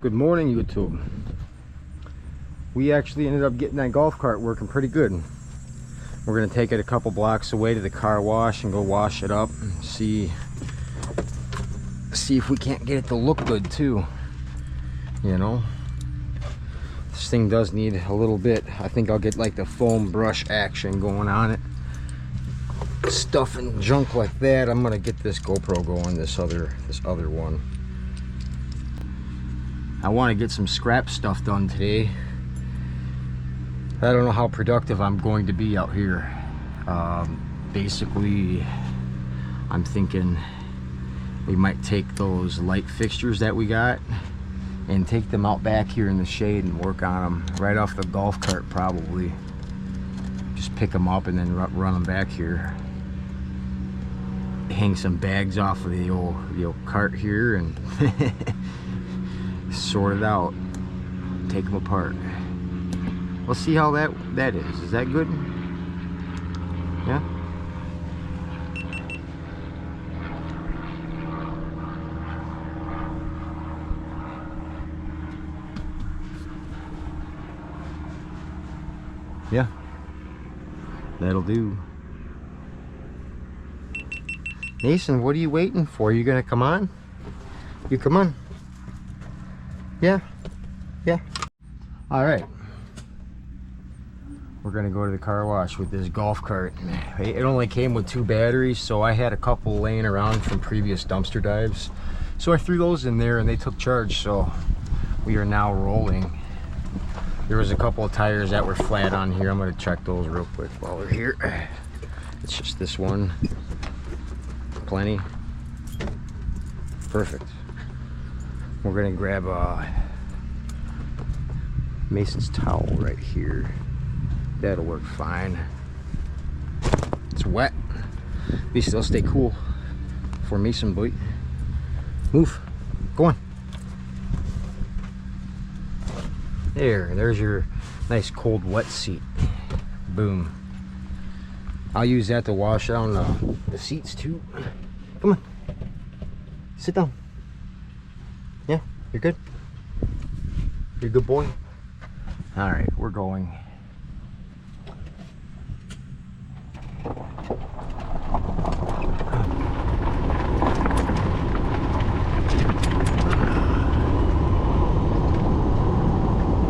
Good morning, YouTube. We actually ended up getting that golf cart working pretty good. We're gonna take it a couple blocks away to the car wash and go wash it up and see if we can't get it to look good too. You know, this thing does need a little bit. I think I'll get like the foam brush action going on it. Stuff and junk like that. I'm gonna get this GoPro going. This other one. I want to get some scrap stuff done today. I don't know how productive I'm going to be out here. Basically, I'm thinking we might take those light fixtures that we got and take them out back here in the shade and work on them right off the golf cart probably. Just pick them up and then run them back here. Hang some bags off of the old cart here and sort it out, take them apart. We'll see how that is. Is that good? Yeah. Yeah. That'll do. Mason, what are you waiting for? You gonna come on? You come on. Yeah, yeah. All right. We're gonna go to the car wash with this golf cart. It only came with 2 batteries, so I had a couple laying around from previous dumpster dives. So I threw those in there and they took charge, so we are now rolling. There was a couple of tires that were flat on here. I'm gonna check those real quick while we're here. It's just this one. Plenty. Perfect. We're gonna grab Mason's towel right here. That'll work fine. It's wet. At least it'll stay cool for Mason boy. Move. Go on. There's your nice cold wet seat. Boom. I'll use that to wash down the seats too. Come on. Sit down. Yeah, you're good? You're a good boy? Alright, we're going.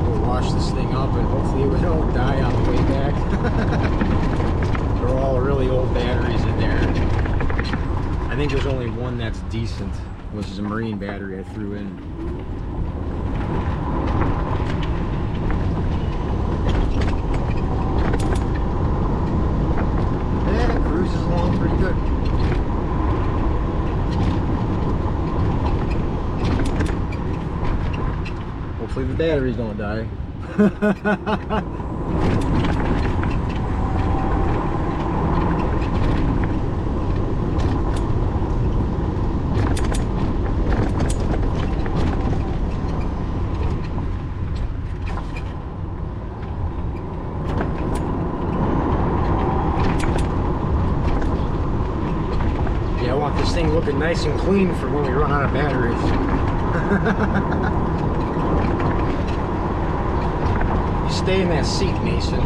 We'll wash this thing up and hopefully we don't die on the way back. They're all really old batteries in there. I think there's only one that's decent, which is a marine battery I threw in. Yeah, it cruises along pretty good. Hopefully the batteries don't die. This thing looking nice and clean for when we run out of batteries. You stay in that seat, Mason.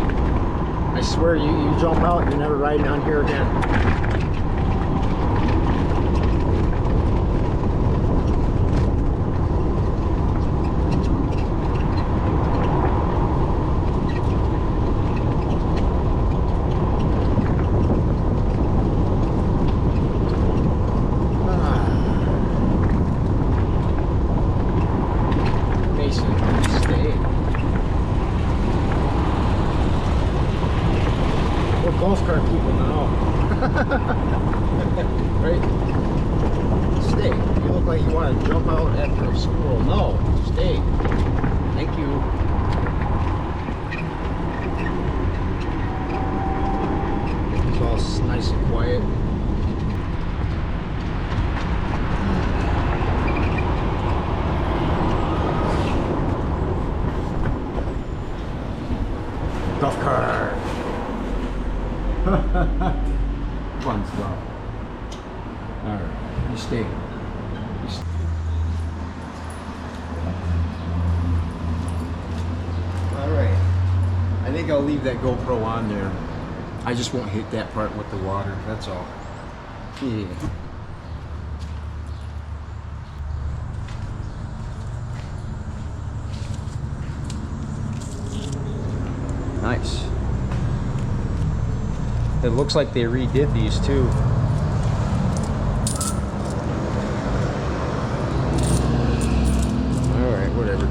I swear you jump out, you're never riding on here again. Golf cart people now. Right? Stay. You look like you want to jump out after a squirrel. No, stay. Thank you. It's all nice and quiet. Golf cart. Come on, think I'll leave that GoPro on there. I just won't hit that part with the water, that's all. Yeah. Nice. It looks like they redid these too. Alright, whatever.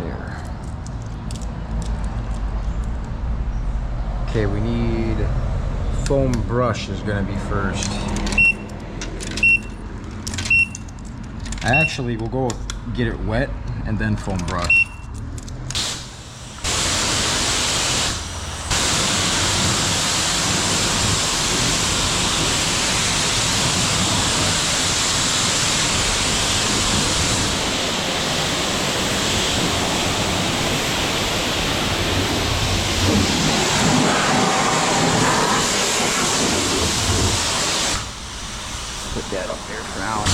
There. Okay, we need foam brush is gonna be first. I actually will go get it wet and then foam brush. Put that up there for now.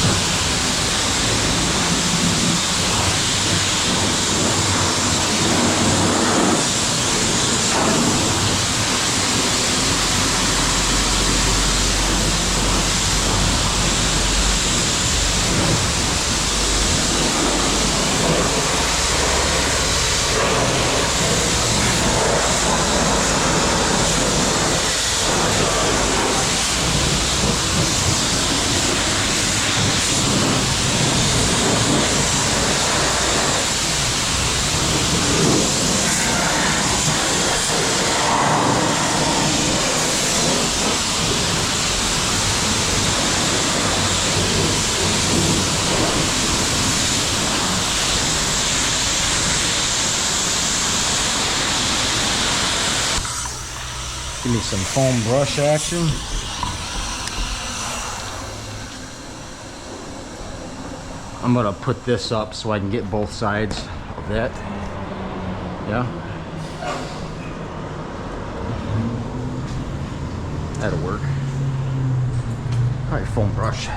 Give me some foam brush action. I'm gonna put this up so I can get both sides of that. Yeah. That'll work. All right, foam brush.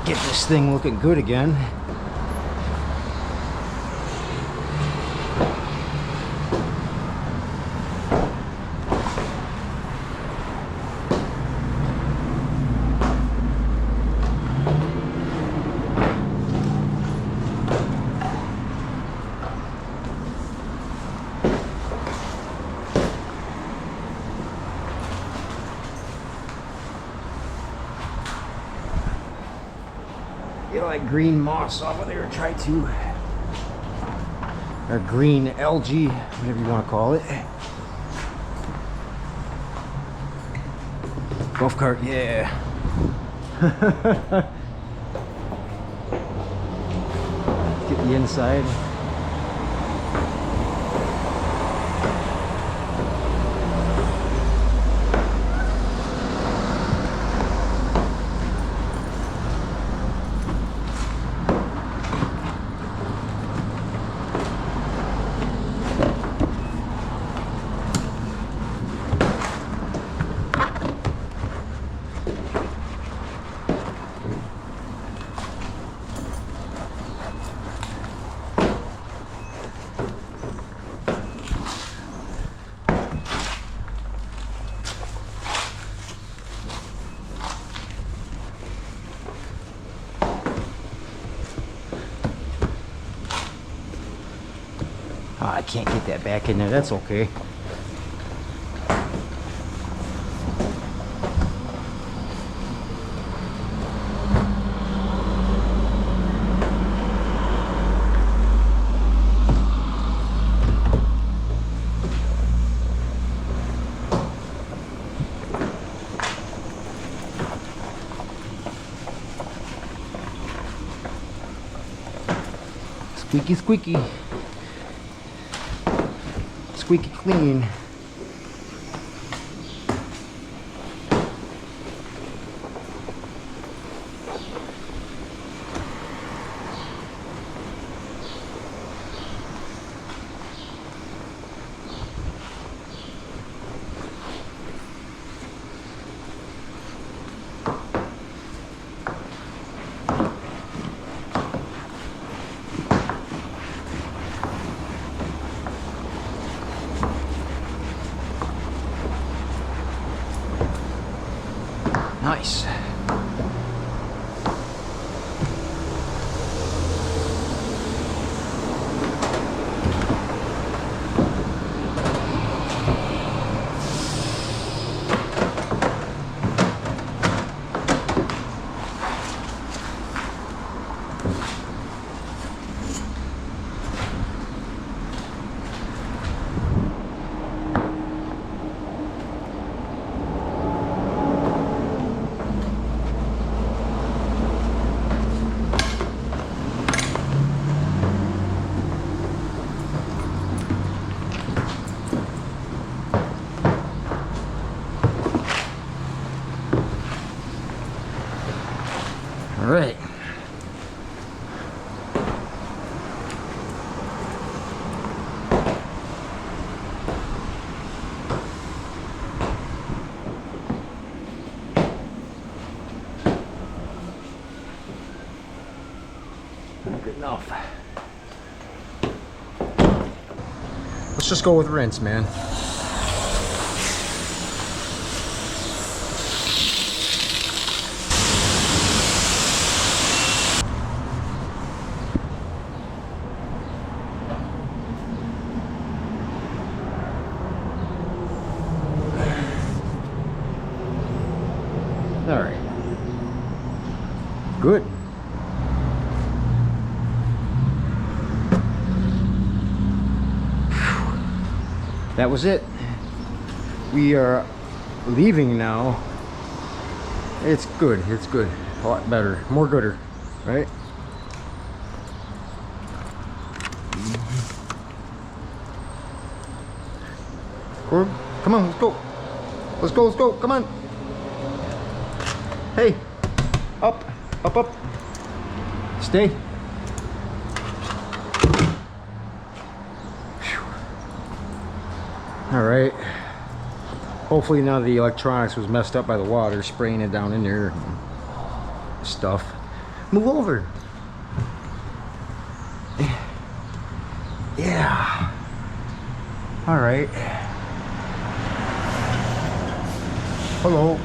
Get this thing looking good again. Get like green moss off of there, try to. Or green algae, whatever you want to call it. Golf cart, yeah. Get the inside. Oh, I can't get that back in there, that's okay. Squeaky, squeaky. Squeaky clean. Nice. All right. Good enough. Let's just go with rinse, man. All right. Good. That was it. We are leaving now. It's good. It's good. A lot better. More gooder, right? Corb, come on, let's go. Let's go, let's go. Come on. Hey, up, up, up. Stay. All right. Hopefully none of the electronics was messed up by the water, spraying it down in there. Stuff. Move over. Yeah. All right. Hello.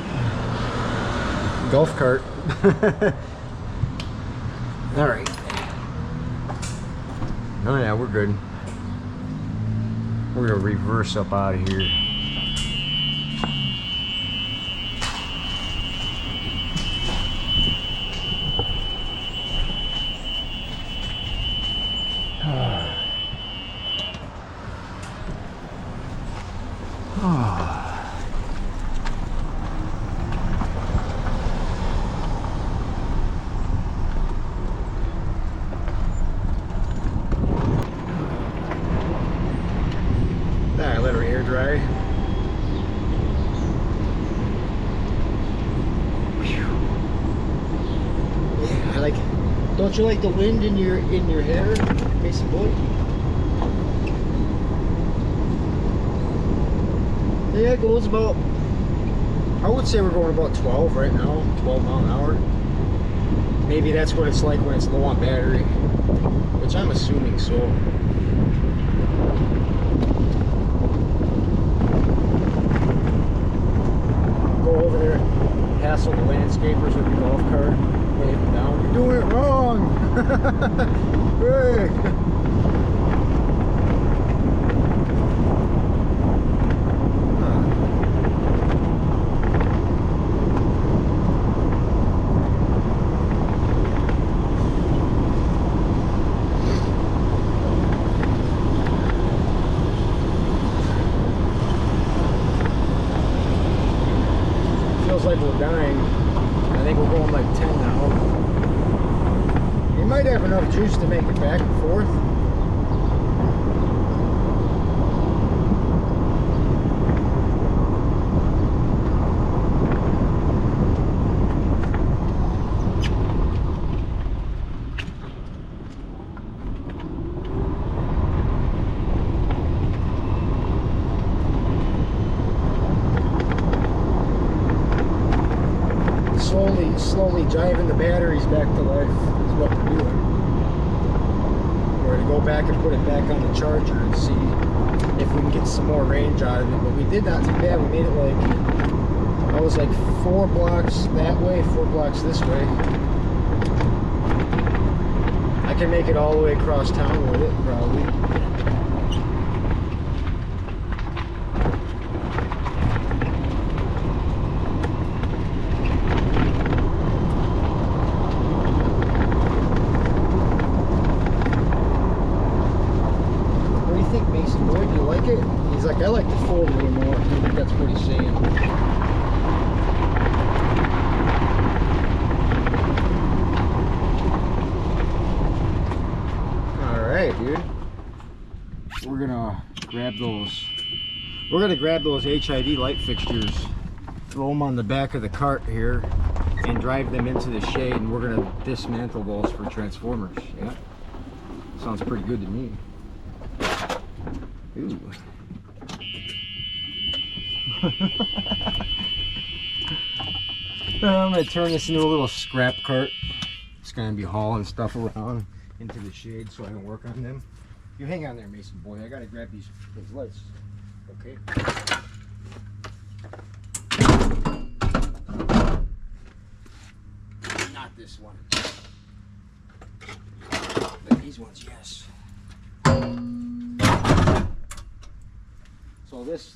Golf cart. All right. Oh yeah, we're good. We're gonna reverse up out of here. I let her air dry. Yeah, I like. Don't you like the wind in your hair, Mason boy? Yeah, it goes about. I would say we're going about 12 right now, 12 mile an hour. Maybe that's what it's like when it's low on battery, which I'm assuming so. Over there, hassle the landscapers with the golf cart, wave them down. You're doing it wrong. Hey. Like we're dying. I think we're going like 10 now. You might have enough juice to make it back and forth. Slowly driving the batteries back to life is what we're doing. We're going to go back and put it back on the charger and see if we can get some more range out of it. But we did not too bad. We made it like I was like 4 blocks that way, 4 blocks this way. I can make it all the way across town with it, probably. What do you think, Mason boy? Do you like it? He's like, I like the fold a little more. I think that's what he's saying. Dude, we're gonna grab those HID light fixtures, throw them on the back of the cart here, and drive them into the shade, and we're gonna dismantle those for transformers. Yeah, sounds pretty good to me. Ooh. I'm gonna turn this into a little scrap cart. It's gonna be hauling stuff around into the shade so I can work on them. You hang on there, Mason boy. I gotta grab these lights. Okay. Not this one. But these ones, yes. So this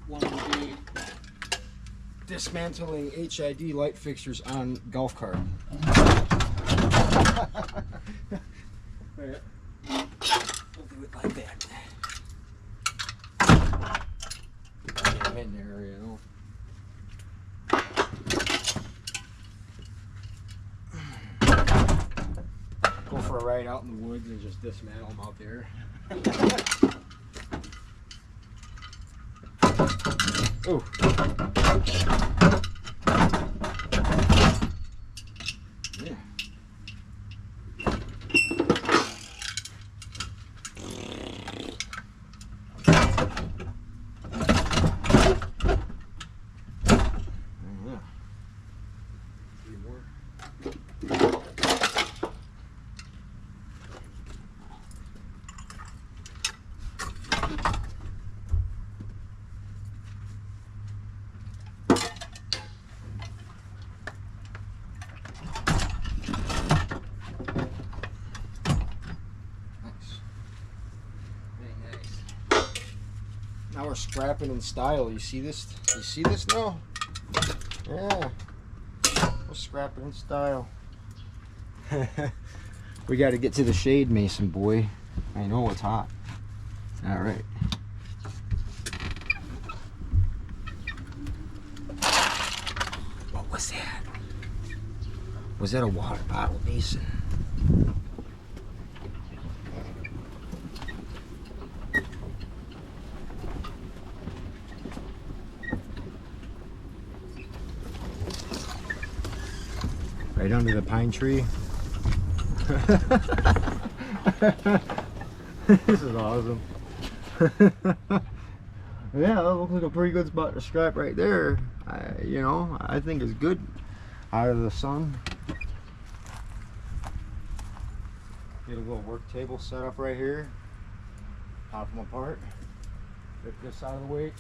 one will be dismantling HID light fixtures on golf cart. We'll do it like that. Get them in there, you know. Go for a ride out in the woods and just dismantle them out there. Oh. Yeah. Now we're scrapping in style. You see this? You see this now? Yeah. We're scrapping in style. We got to get to the shade, Mason boy. I know it's hot. All right. What was that? Was that a water bottle, Mason? Right under the pine tree. This is awesome. Yeah, that looks like a pretty good spot to scrap right there. You know, I think it's good out of the sun. Get a little work table set up right here. Pop them apart. Rip this out of the way.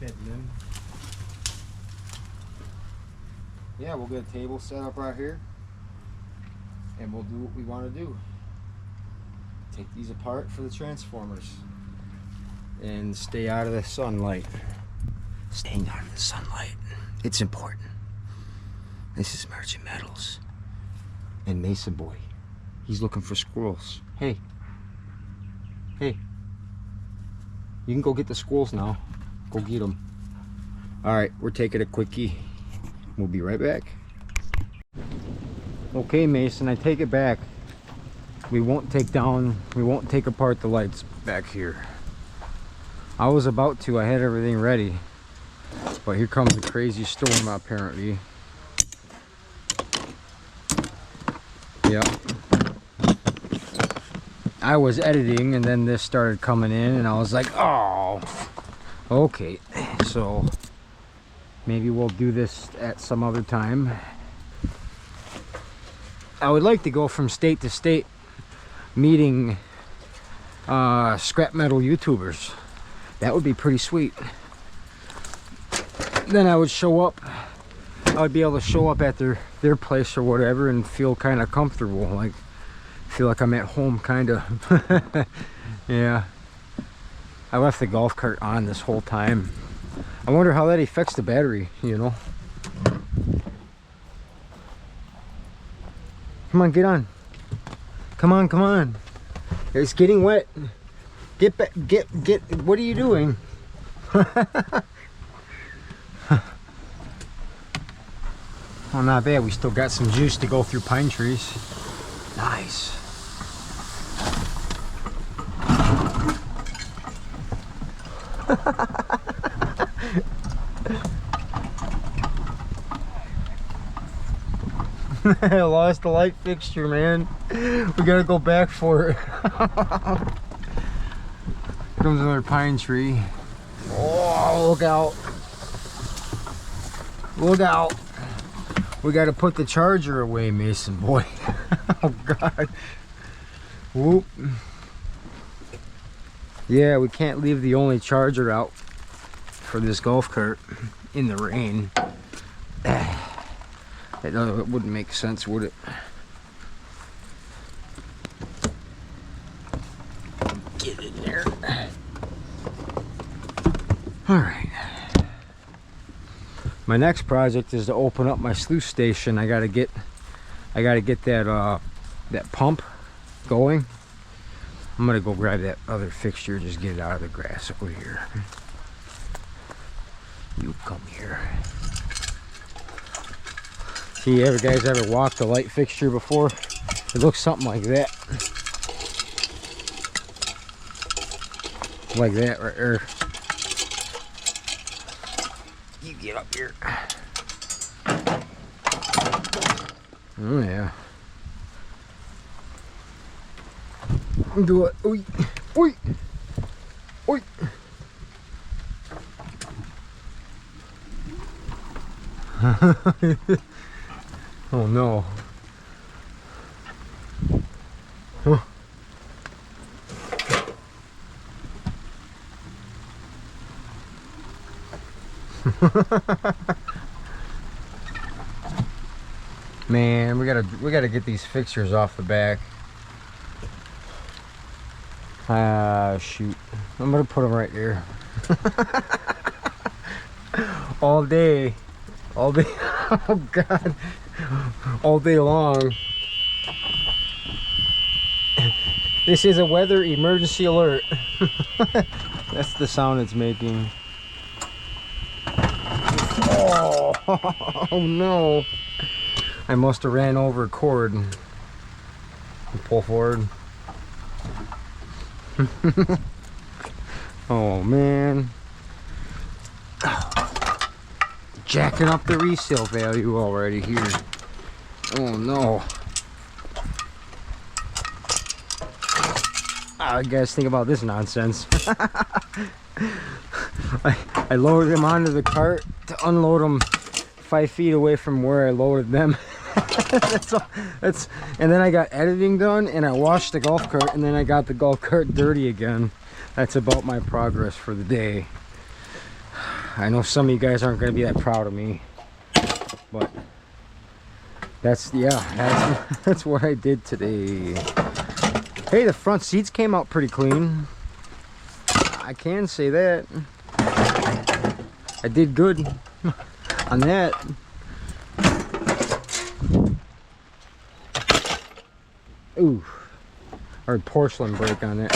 Bed them in. Yeah, we'll get a table set up right here and we'll do what we want to do. Take these apart for the transformers and stay out of the sunlight. Staying out of the sunlight, it's important. This is Merchant Metals and Mason boy. He's looking for squirrels. Hey, you can go get the squirrels now. Go get them. All right, we're taking a quickie. We'll be right back. Okay, Mason, I take it back. We won't take apart the lights back here. I was about to, I had everything ready. But here comes a crazy storm apparently. Yeah. I was editing and then this started coming in and I was like, oh, okay. So maybe we'll do this at some other time. I would like to go from state to state meeting scrap metal YouTubers. That would be pretty sweet. Then I would show up. I would be able to show up at their place or whatever and feel kind of comfortable, like feel like I'm at home, kind of. Yeah. I left the golf cart on this whole time. I wonder how that affects the battery, you know. Come on, get on. Come on, come on. It's getting wet. Get back, get, what are you doing? Oh, not bad. We still got some juice to go through pine trees. Nice. I lost the light fixture, man. We gotta go back for it. Here comes another pine tree. Oh, look out. Look out. We gotta put the charger away, Mason boy. Oh God. Whoop. Yeah, we can't leave the only charger out for this golf cart in the rain. It wouldn't make sense, would it? Get in there. All right. My next project is to open up my sluice station. I gotta get that that pump going. I'm gonna go grab that other fixture, just get it out of the grass over here. You come here. See, guys ever walked a light fixture before? It looks something like that. Like that right there. You get up here. Oh yeah. Do it. Oi. Oi. Oi. Oh no. Huh. Man, we gotta get these fixtures off the back. Ah, shoot. I'm gonna put them right here. All day. All day. Oh God. All day long. This is a weather emergency alert. That's the sound it's making. Oh, oh no. I must have ran over a cord. Pull forward. Oh man. Jacking up the resale value already here. Oh no. I guys think about this nonsense. I loaded them onto the cart to unload them 5 feet away from where I loaded them. And then I got editing done and I washed the golf cart and then I got the golf cart dirty again. That's about my progress for the day. I know some of you guys aren't going to be that proud of me, but that's what I did today. Hey, the front seats came out pretty clean. I can say that. I did good on that. Ooh, or porcelain break on it.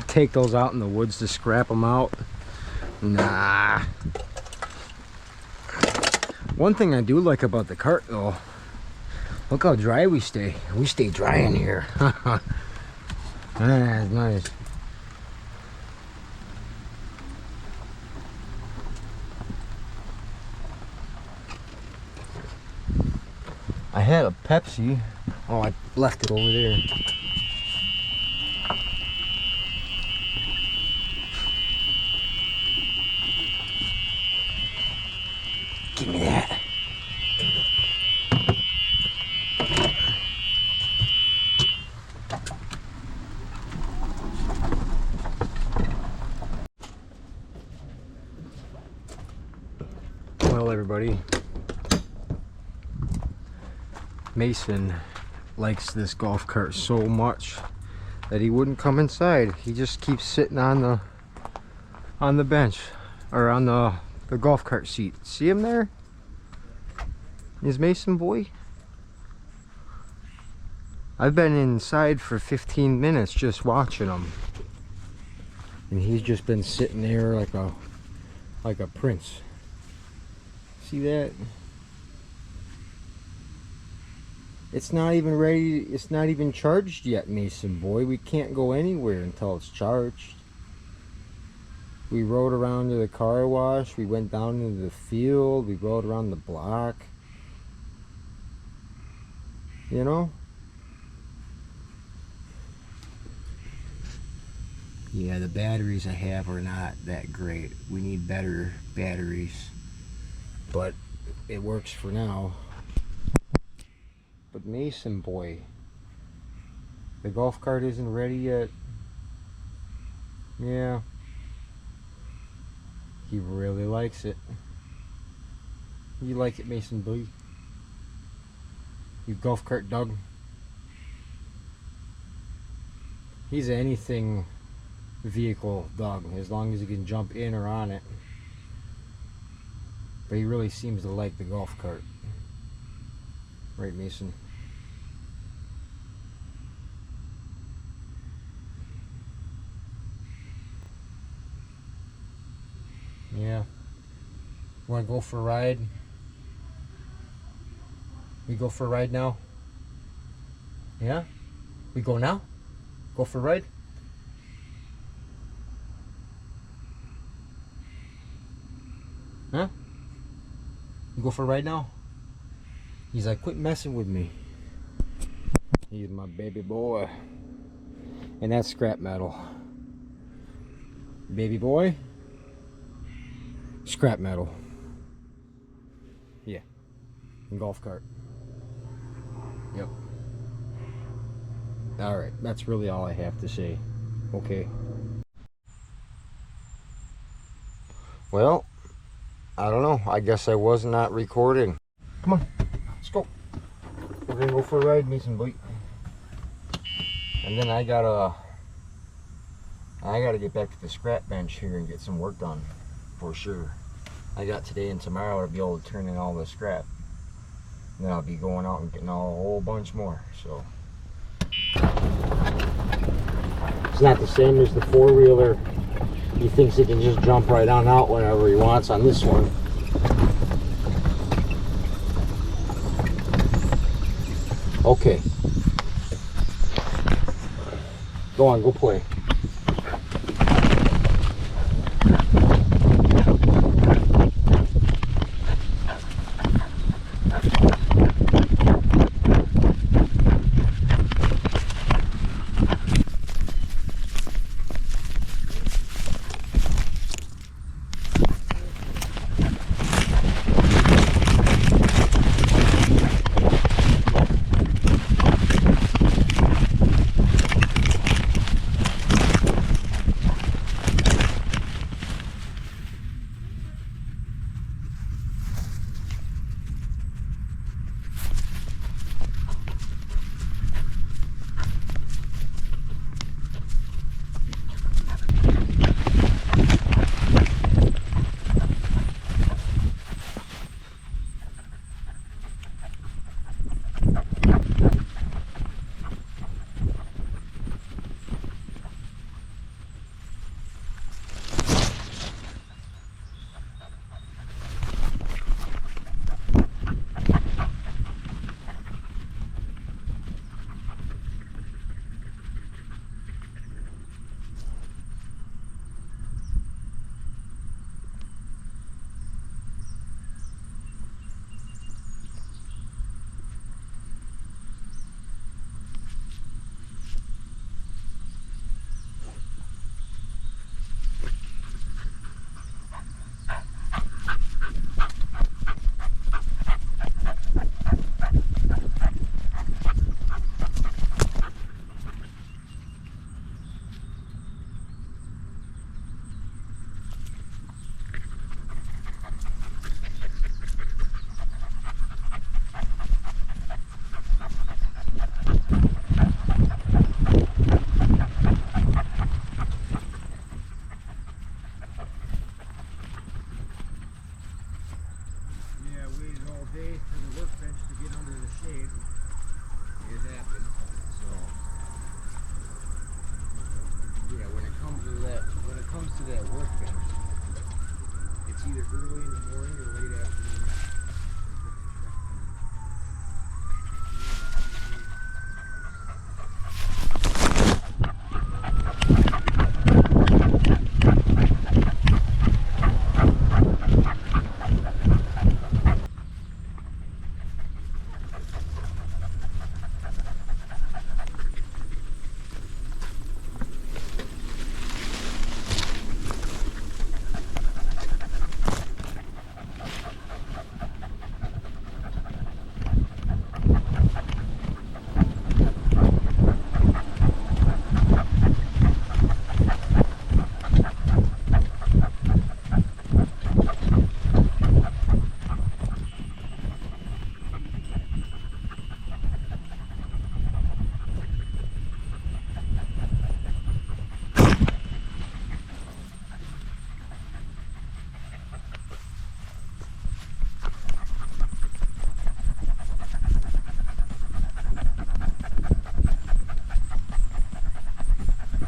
Take those out in the woods to scrap them out. Nah. One thing I do like about the cart though, look how dry we stay. We stay dry in here. That's nice. I had a Pepsi. Oh, I left it over there. Well, everybody, Mason likes this golf cart so much that he wouldn't come inside. He just keeps sitting on the bench, or on the golf cart seat. See him there? Is Mason boy? I've been inside for 15 minutes just watching him, and he's just been sitting there like a prince. See that? It's not even ready. It's not even charged yet, Mason boy. We can't go anywhere until it's charged. We rode around to the car wash. We went down into the field. We rode around the block. You know? Yeah, the batteries I have are not that great. We need better batteries. But it works for now. But Mason boy, the golf cart isn't ready yet. Yeah. He really likes it. You like it, Mason boy? You golf cart dog? He's an anything vehicle dog, as long as he can jump in or on it. But he really seems to like the golf cart. Right, Mason? Yeah. Want to go for a ride? We go for a ride now? Yeah? We go now? Go for a ride? Huh? You go for a ride now? He's like, quit messing with me. He's my baby boy. And that's scrap metal. Baby boy. Scrap metal. Yeah. And golf cart. Yep. Alright, that's really all I have to say. Okay. Well, I don't know. I guess I was not recording. Come on, let's go. We're gonna go for a ride, Mason boy. And then I gotta get back to the scrap bench here and get some work done, for sure. I got today and tomorrow to be able to turn in all the scrap. And then I'll be going out and getting a whole bunch more. So it's not the same as the four-wheeler. He thinks he can just jump right on out whenever he wants on this one. Okay. Go on, go play. that workbench. It's either early in the morning or late afternoon.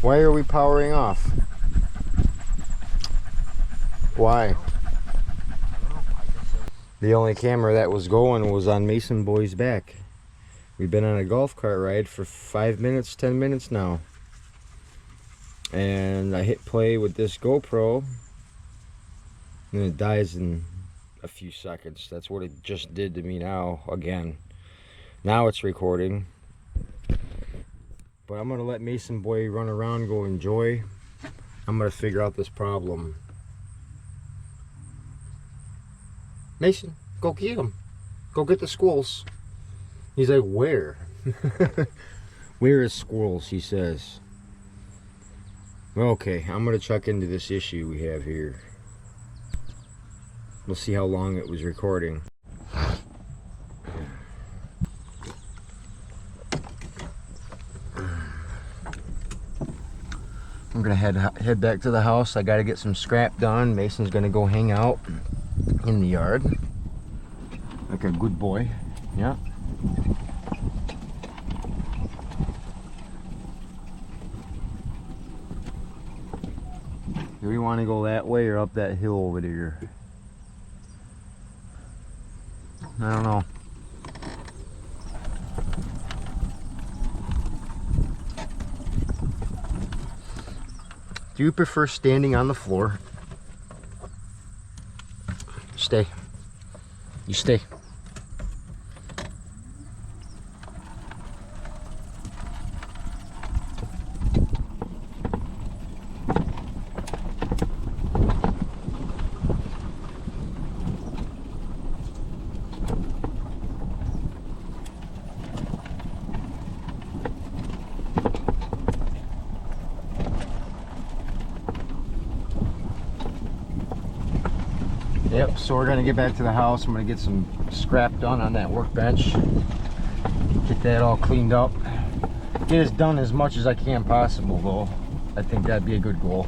Why are we powering off? Why? The only camera that was going was on Mason Boy's back. We've been on a golf cart ride for 5 minutes, 10 minutes now. And I hit play with this GoPro and it dies in a few seconds. That's what it just did to me now again. Now it's recording. But I'm going to let Mason Boy run around, go enjoy. I'm going to figure out this problem. Mason, go get him. Go get the squirrels. He's like, where? Where is squirrels, he says. Okay, I'm going to check into this issue we have here. We'll see how long it was recording. I'm gonna head back to the house. I gotta get some scrap done. Mason's gonna go hang out in the yard like a good boy. Yeah. Do we want to go that way or up that hill over there? I don't know. Do you prefer standing on the floor? Stay. You stay. Yep, so we're gonna get back to the house. I'm gonna get some scrap done on that workbench. Get that all cleaned up. Get as done as much as I can possible though. I think that'd be a good goal.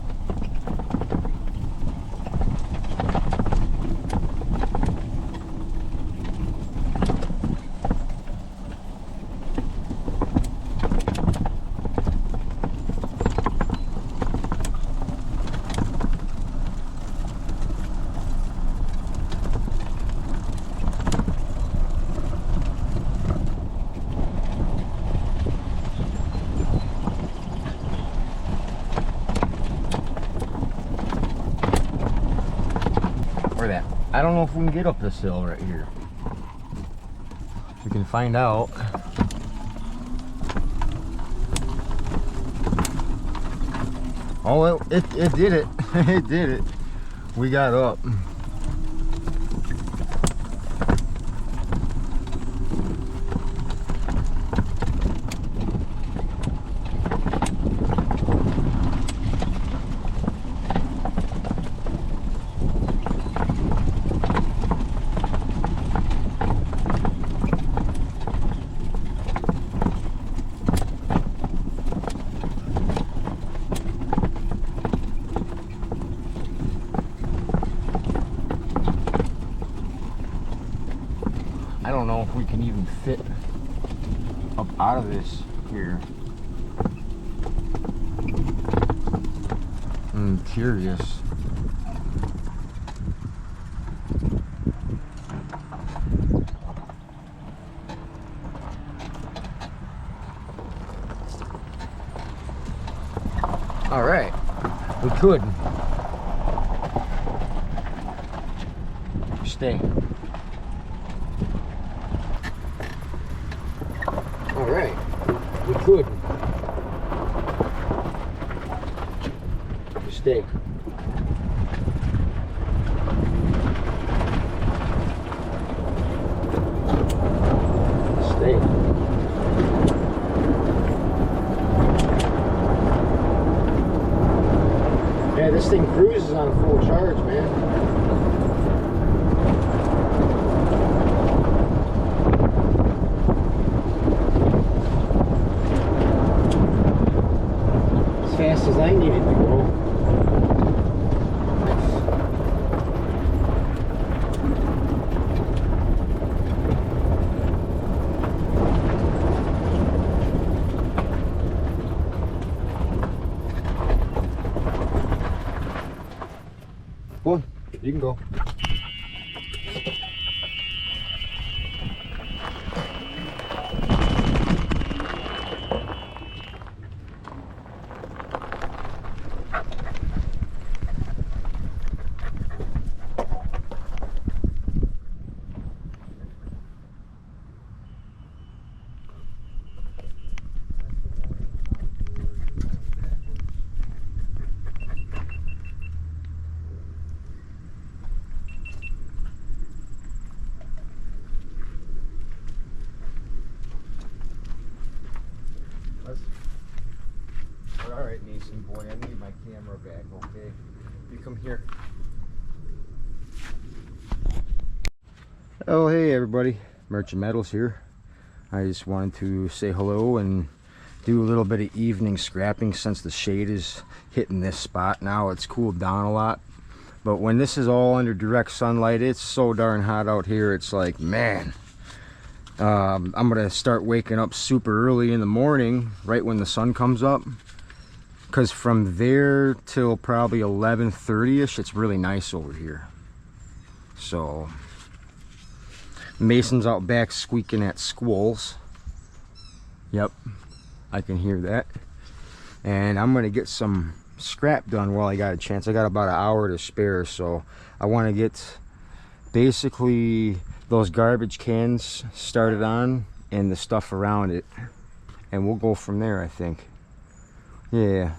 That. I don't know if we can get up this hill right here. We can find out. Oh, it did it. It did it. We got up. I don't know if we can even fit up out of this here. I'm curious. All right, we could stay. All right, we could stay. Stay. Yeah, this thing cruises on full charge, man. As fast as I need it to go. Go on, you can go. All right, Mason boy, I need my camera back, okay? You come here. Oh, hey everybody, Merchant Metals here. I just wanted to say hello and do a little bit of evening scrapping since the shade is hitting this spot now. It's cooled down a lot, but when this is all under direct sunlight, it's so darn hot out here. It's like, man, I'm gonna start waking up super early in the morning, right when the sun comes up, because from there till probably 11:30ish, it's really nice over here. So Mason's out back squeaking at squirrels. Yep, I can hear that. And I'm gonna get some scrap done while I got a chance. I got about an hour to spare, so I want to get basically those garbage cans started on and the stuff around it, and we'll go from there, I think. Yeah,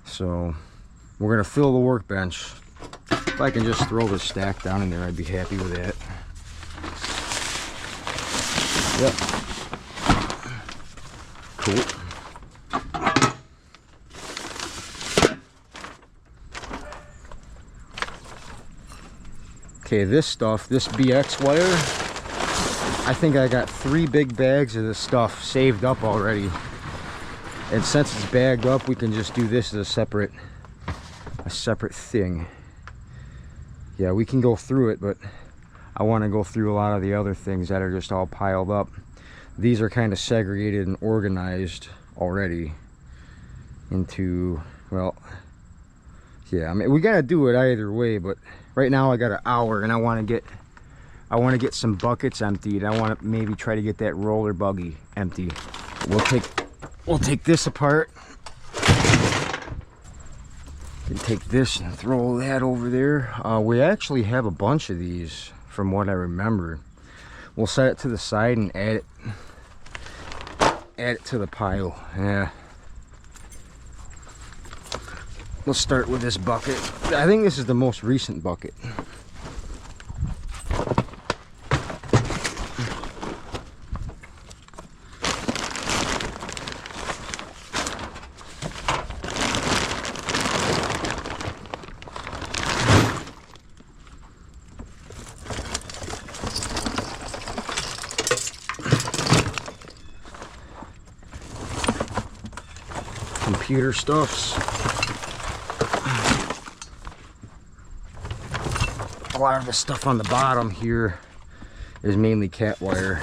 so we're gonna fill the workbench. If I can just throw this stack down in there, I'd be happy with that. Yep. Cool. Okay, this stuff, this BX wire, I think I got 3 big bags of this stuff saved up already. And since it's bagged up, we can just do this as a separate thing. Yeah, we can go through it, but I want to go through a lot of the other things that are just all piled up. These are kind of segregated and organized already into, well, yeah, I mean, we got to do it either way, but right now I got an hour and I want to get some buckets emptied. I want to maybe try to get that roller buggy empty. We'll take this apart. Can take this and throw that over there. We actually have a bunch of these from what I remember. We'll set it to the side and add it to the pile. Yeah. We'll start with this bucket. I think this is the most recent bucket. Computer stuffs. A lot of the stuff on the bottom here is mainly cat wire,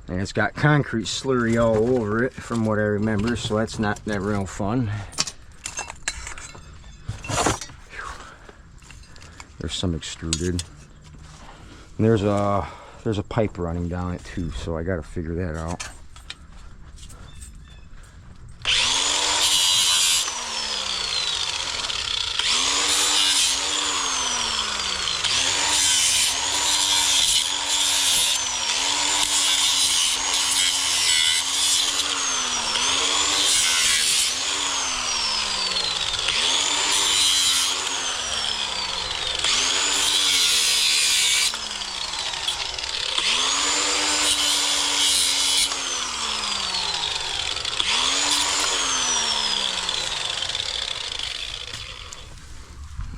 and it's got concrete slurry all over it from what I remember, so that's not that real fun. There's some extruded. And there's a pipe running down it too, so I gotta figure that out.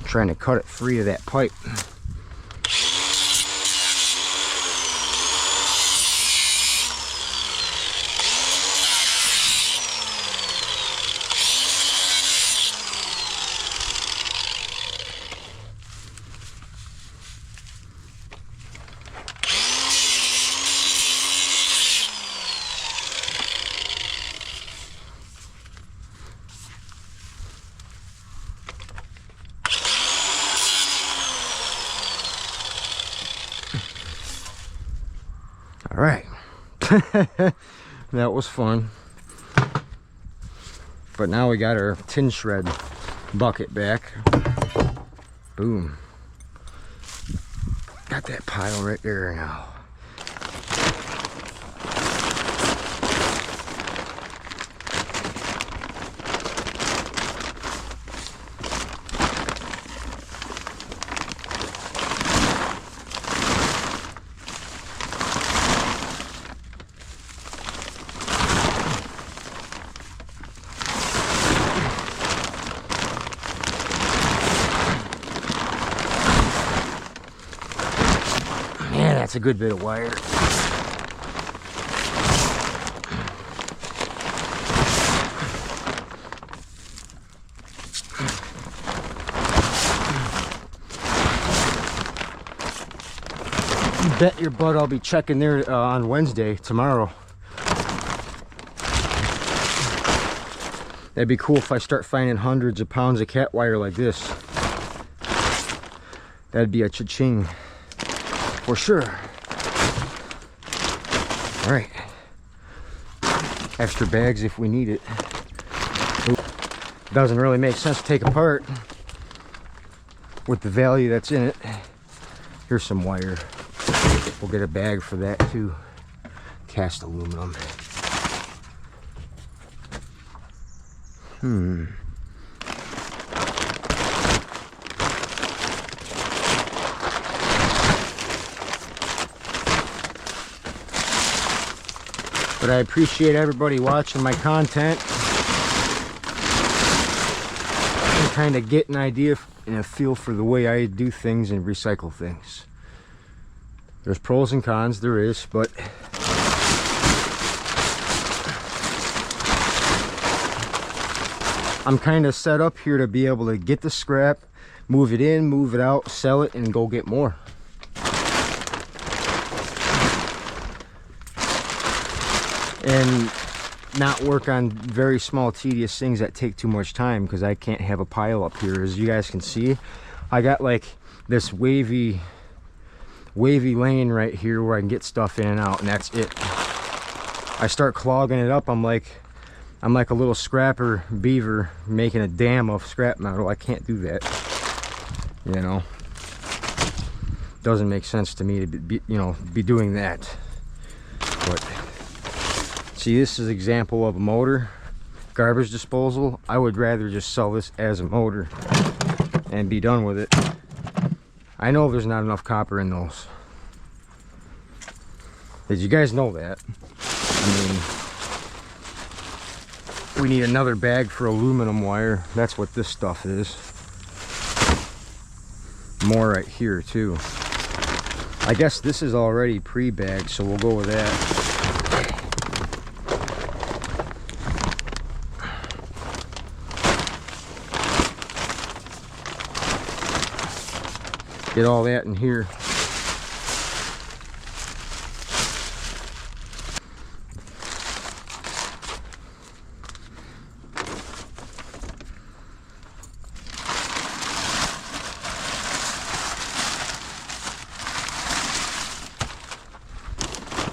Trying to cut it free of that pipe. All right, that was fun. But now we got our tin shred bucket back. Boom. Got that pile right there now. That's a good bit of wire. You bet your butt I'll be checking there on Wednesday, tomorrow. That'd be cool if I start finding hundreds of pounds of cat wire like this. That'd be a cha-ching. For sure. All right. Extra bags if we need it. Doesn't really make sense to take apart with the value that's in it. Here's some wire. We'll get a bag for that too. Cast aluminum. But I appreciate everybody watching my content and kind of get an idea and a feel for the way I do things and recycle things. There's pros and cons, there is, but I'm kind of set up here to be able to get the scrap, move it in, move it out, sell it, and go get more. And not work on very small tedious things that take too much time, because I can't have a pile up here. As you guys can see, I got like this wavy lane right here where I can get stuff in and out, and that's it. I start clogging it up, I'm like a little scrapper beaver making a dam of scrap metal. I can't do that, you know. Doesn't make sense to me to be doing that. But see, this is an example of a motor garbage disposal. I would rather just sell this as a motor and be done with it. I know there's not enough copper in those. Did you guys know that? I mean, we need another bag for aluminum wire. That's what this stuff is. More right here too. I guess this is already pre-bagged, so we'll go with that. Get all that in here.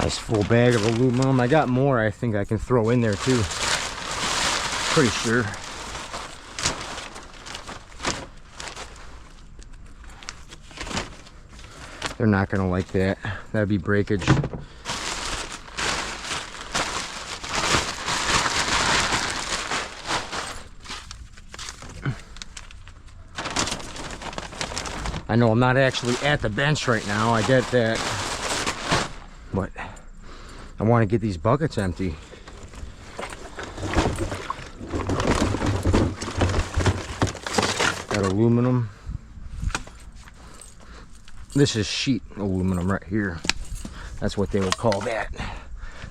Nice full bag of aluminum. I got more I think I can throw in there too. Pretty sure. They're not gonna like that. That'd be breakage. I know I'm not actually at the bench right now, I get that. But I want to get these buckets empty. Got aluminum. This is sheet aluminum right here. That's what they would call that.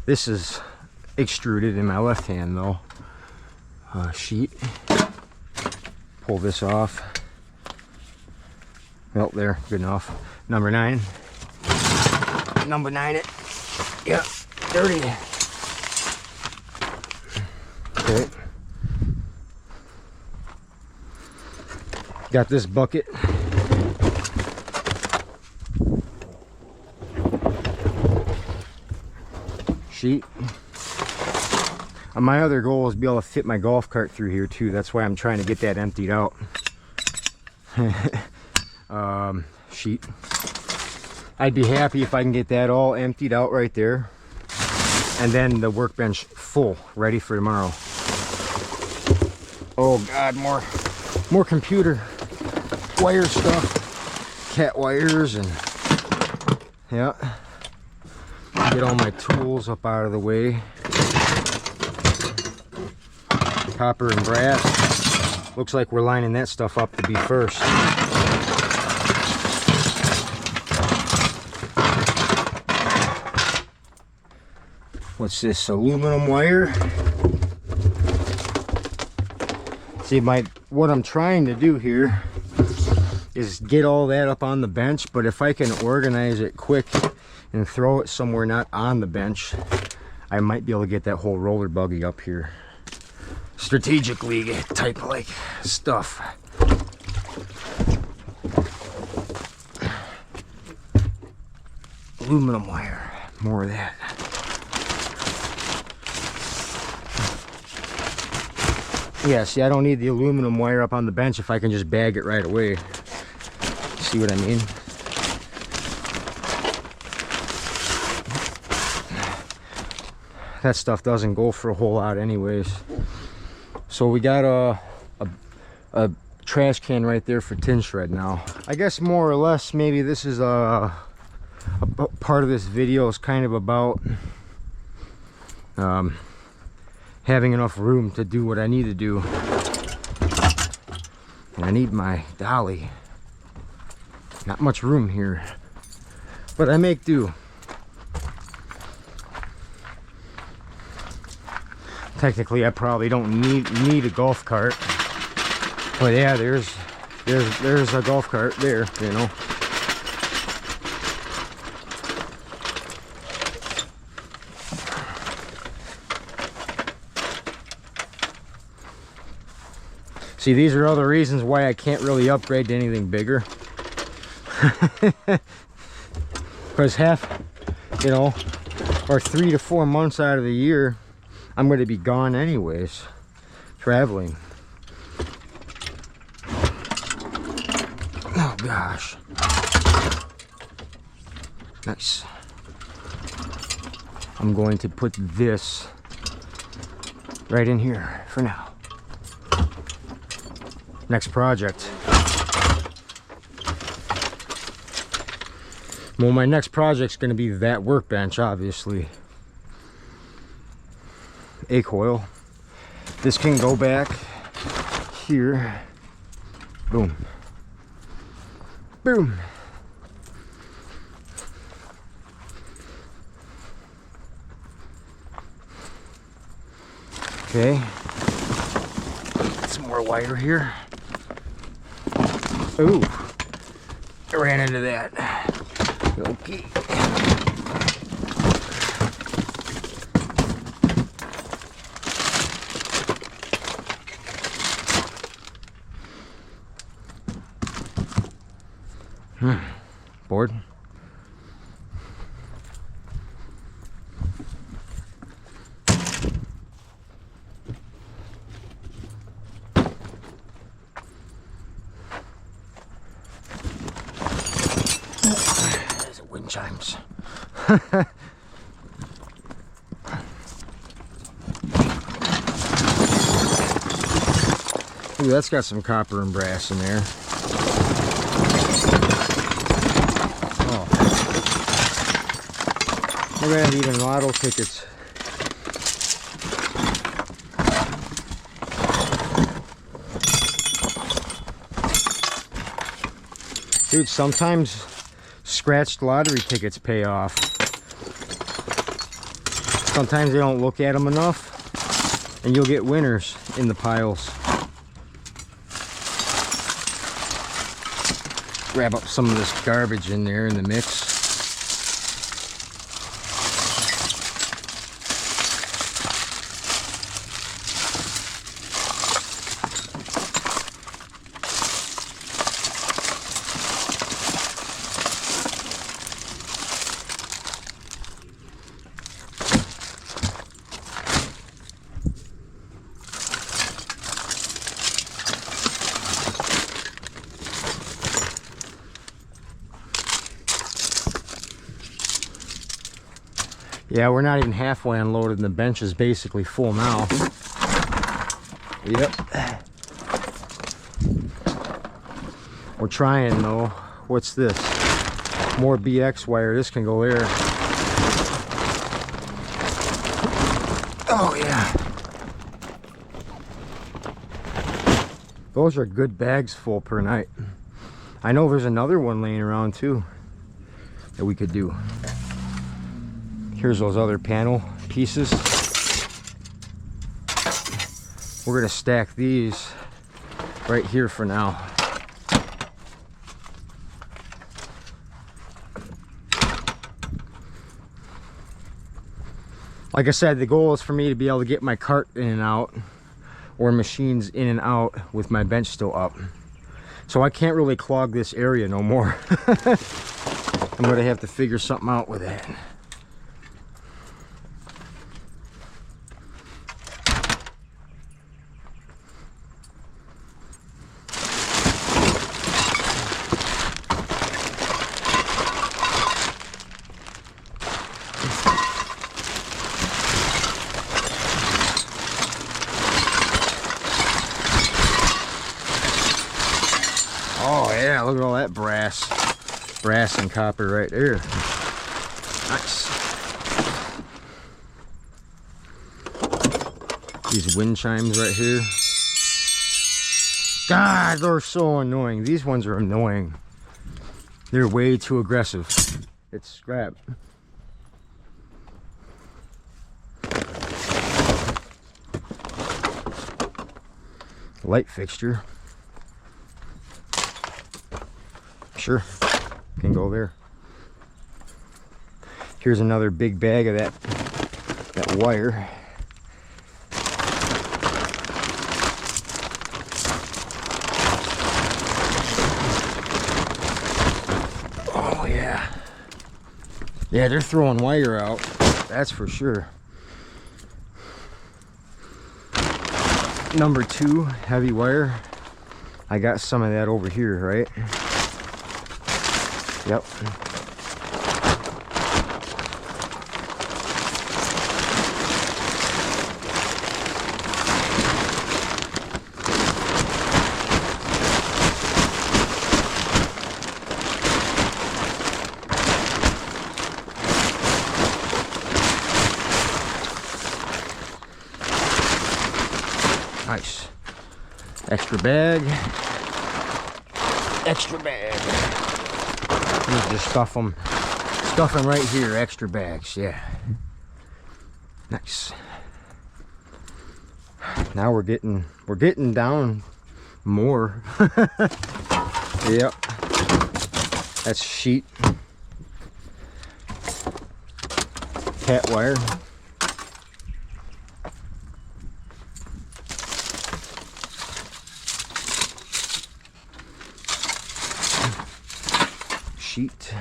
This is extruded in my left hand though. Sheet. Pull this off. Well, there, good enough. Number 9. Number 9 it. Yep, dirty. Okay. Got this bucket. Sheet. My other goal is to be able to fit my golf cart through here too. That's why I'm trying to get that emptied out. Sheet. I'd be happy if I can get that all emptied out right there, and then the workbench full, ready for tomorrow. Oh God, more computer wire stuff, cat wires, and yeah. Get all my tools up out of the way. Copper and brass. Looks like we're lining that stuff up to be first. What's this? Aluminum wire. See, what I'm trying to do here is get all that up on the bench, but if I can organize it quick and throw it somewhere not on the bench, I might be able to get that whole roller buggy up here. Strategically type like stuff. Aluminum wire, more of that. Yeah, see, I don't need the aluminum wire up on the bench if I can just bag it right away. See what I mean? That stuff doesn't go for a whole lot anyways. So we got a trash can right there for tin shred now. I guess more or less maybe this is a part of this video is kind of about having enough room to do what I need to do. And I need my dolly. Not much room here, but I make do. Technically, I probably don't need a golf cart, but yeah, there's a golf cart there, you know. See, these are other reasons why I can't really upgrade to anything bigger. Because half, you know, or 3 to 4 months out of the year, I'm going to be gone anyways, traveling. Oh gosh. Nice. I'm going to put this right in here for now. Next project. Well, my next project's going to be that workbench, obviously. A coil. This can go back here. Boom. Boom. Okay. Some more wire here. Ooh. I ran into that. Okay. Board. chimes. Ooh, that's got some copper and brass in there. Oh. Look at that, even lotto tickets. Dude, sometimes scratched lottery tickets pay off. Sometimes they don't look at them enough, and you'll get winners in the piles. Grab up some of this garbage in there in the mix. Yeah, we're not even halfway unloaded and the bench is basically full now. Yep. We're trying though. What's this? More BX wire. This can go there. Oh yeah. Those are good bags full per night. I know there's another one laying around too that we could do. Here's those other panel pieces. We're gonna stack these right here for now. Like I said, the goal is for me to be able to get my cart in and out, or machines in and out with my bench still up. So I can't really clog this area no more. I'm gonna have to figure something out with that. Oh yeah, look at all that brass and copper right there. Nice. These wind chimes right here. God, they're so annoying. These ones are annoying. They're way too aggressive. It's scrap. Light fixture. Sure, can go there. Here's another big bag of that wire. Oh yeah. Yeah, they're throwing wire out. That's for sure. Number 2 heavy wire. I got some of that over here, right? Yep. Nice. Extra bag. Extra bag. Just stuff them right here. Extra bags. Yeah. Nice. Now we're getting down more. Yep. That's sheet. Cat wire. Sheet.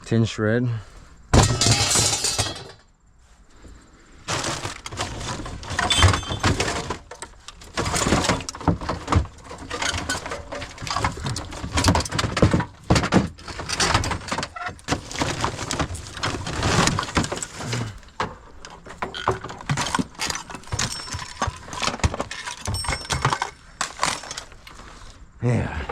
tin shred. Yeah.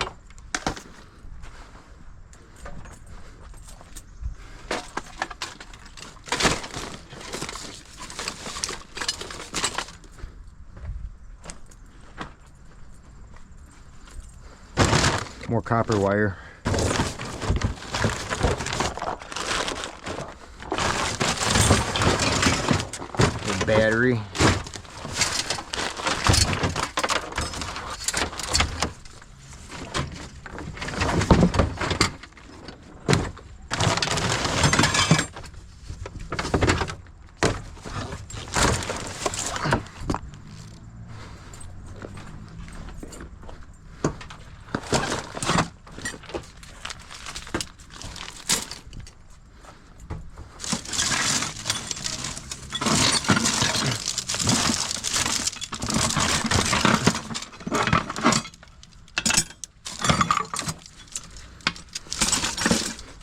More copper wire. The battery.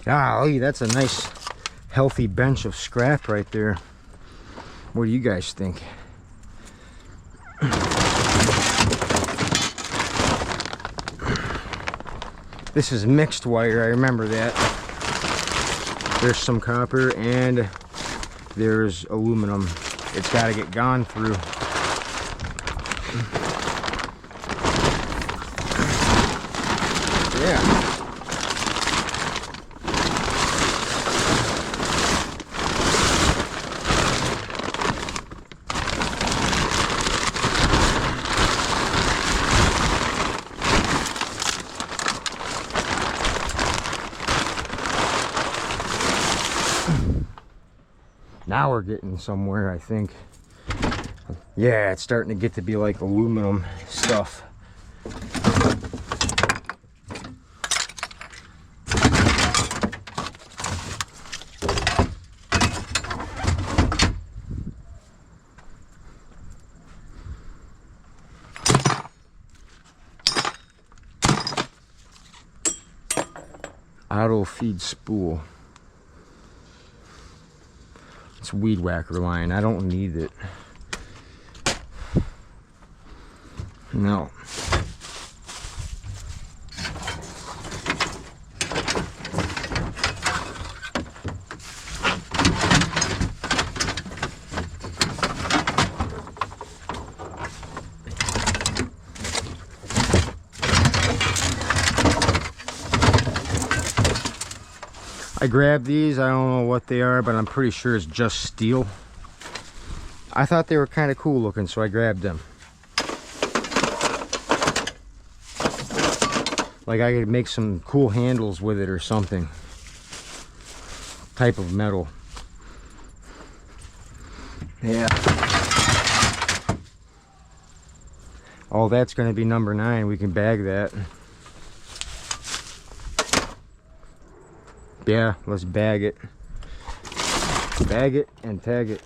Golly, that's a nice healthy bench of scrap right there. What do you guys think? This is mixed wire, I remember that. There's some copper and there's aluminum. It's got to get gone through. Yeah. Now we're getting somewhere, I think. Yeah, it's starting to get to be like aluminum stuff. Auto feed spool. It's weed whacker line. I don't need it. No. I grabbed these. I don't know what they are, but I'm pretty sure it's just steel. I thought they were kind of cool looking, so I grabbed them. Like I could make some cool handles with it or something. Type of metal. Yeah. Oh, that's going to be number 9. We can bag that. Yeah, let's bag it. Bag it and tag it.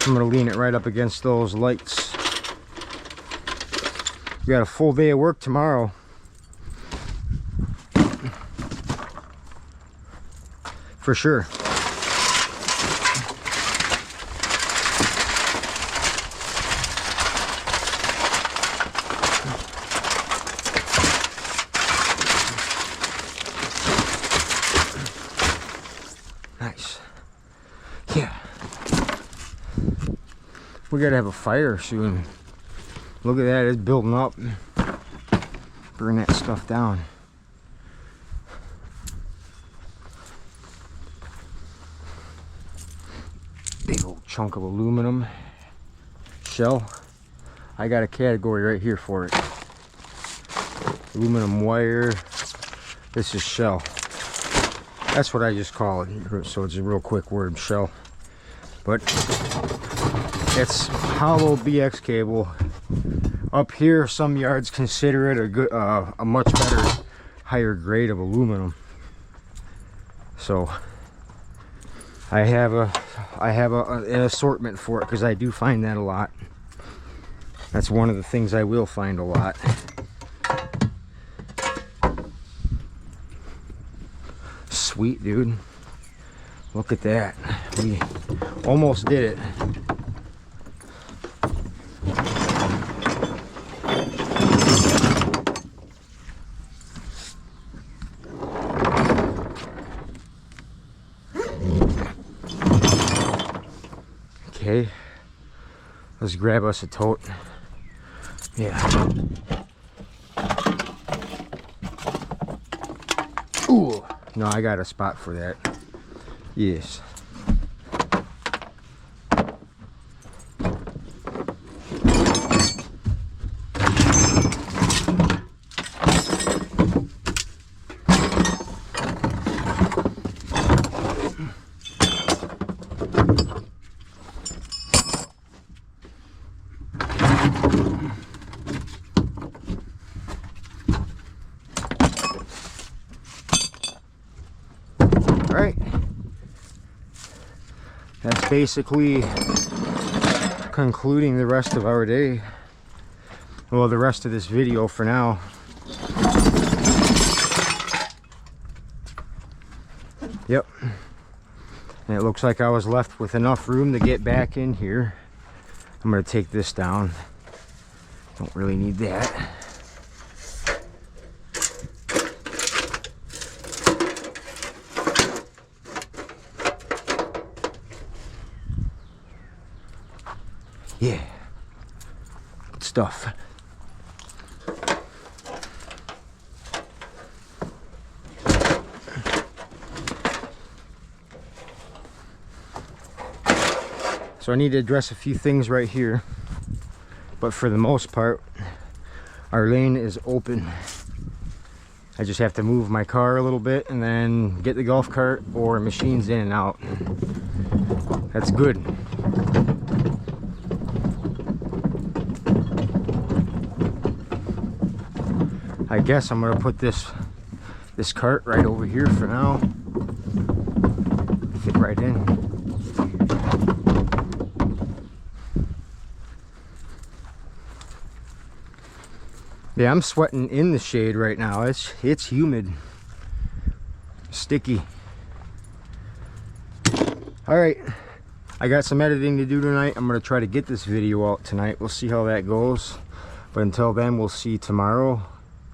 I'm gonna lean it right up against those lights. We got a full day of work tomorrow. For sure. we gotta have a fire soon. Look at that, it's building up. Burn that stuff down. Big old chunk of aluminum shell. I got a category right here for it. Aluminum wire. This is shell. That's what I just call it. So it's a real quick word, shell. But it's hollow BX cable. Up here, some yards consider it a good, a much better, higher grade of aluminum. So I have an assortment for it because I do find that a lot. That's one of the things I will find a lot. Sweet, dude. Look at that. We almost did it. Okay, let's grab us a tote. Yeah. Ooh, no, I got a spot for that. Yes. Alright, that's basically concluding the rest of our day. Well, the rest of this video for now. Yep. And it looks like I was left with enough room to get back in here. I'm going to take this down. Don't really need that. Yeah, good stuff. So I need to address a few things right here, but for the most part, our lane is open. I just have to move my car a little bit and then get the golf cart or machines in and out. That's good. I guess I'm gonna put this cart right over here for now. Fit right in. Yeah, I'm sweating in the shade right now. It's humid, sticky. All right, I got some editing to do tonight. I'm gonna try to get this video out tonight. We'll see how that goes. But until then, we'll see tomorrow.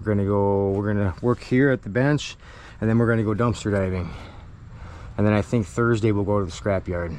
We're gonna work here at the bench, and then we're gonna go dumpster diving. And then I think Thursday we'll go to the scrapyard.